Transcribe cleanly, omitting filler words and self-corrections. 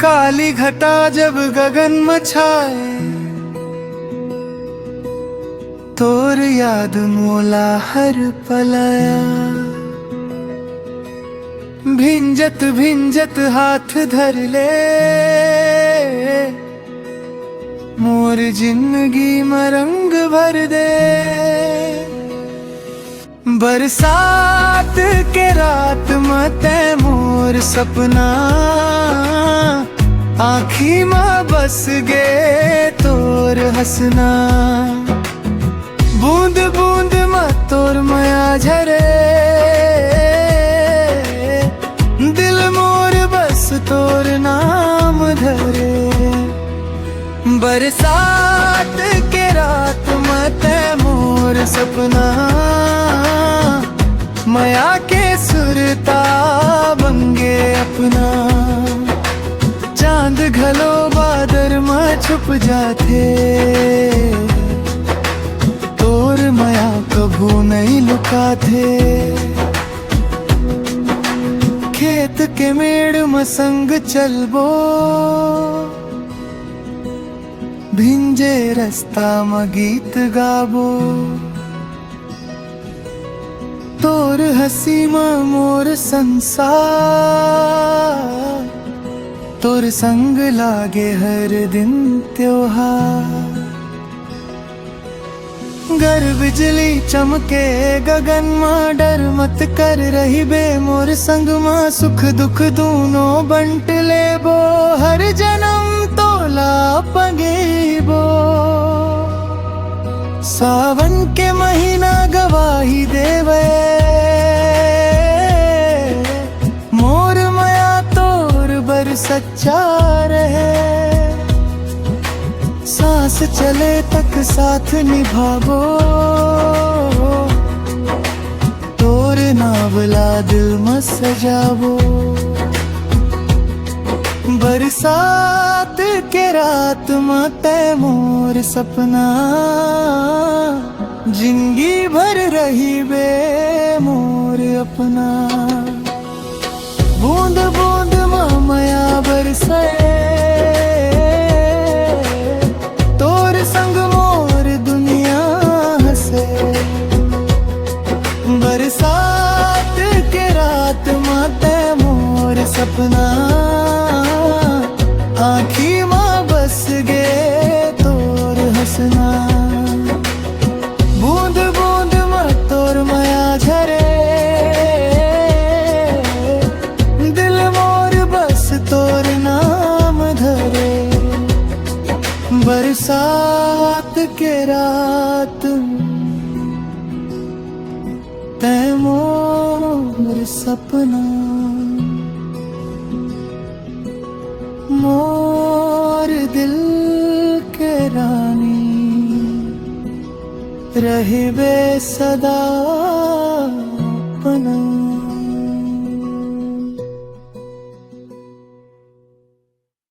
काली घटा जब गगन मछाए, तोर याद मोला हर पलाया। भिंजत भिंजत हाथ धर ले, मोर जिंदगी में रंग भर दे। बरसात के रात मते मोर सपना, आँखी में बस गे तोर हंसना। बूंद बूंद में तोर माया झरे, दिल मोर बस तोर नाम धरे। बरसात के रात मते मोर सपना, माया के सुरता बंगे अपना। चांद घलो बादर में छुप जाते, तोर माया कभू नहीं लुकाते। खेत के मेड़ में संग चलबो, भिंजे रास्ता में गीत गाबो। तोर हंसी में मोर संसार, तोर संग लागे हर दिन त्योहार। गर बिजली चमके गगन में डर मत कर रही बे, मोर संग में सुख दुख दोनों बंट लेबो। हर जन्म तोला पगेबो, सावन के महीना गवाही देवे। मोर माया तोर बर सच्चा रहे, सांस चले तक साथ निभाबो। तोर नावला दिल में सजाबो। बरसात के रात में ते मोर सपना, जिंदगी भर रही बे मोर अपना। बूंद बूंद में माया बरसे, तोर संग मोर दुनिया हंसे। बरसात के रात में ते मोर सपना, आँखी में बस गे तोर हंसना। बूंद बूंद में तोर माया झरे, दिल मोर बस तोर नाम धरे। बरसात के रात तै मोर सपना, मोर दिल के रानी। रहे बे सदा अपना।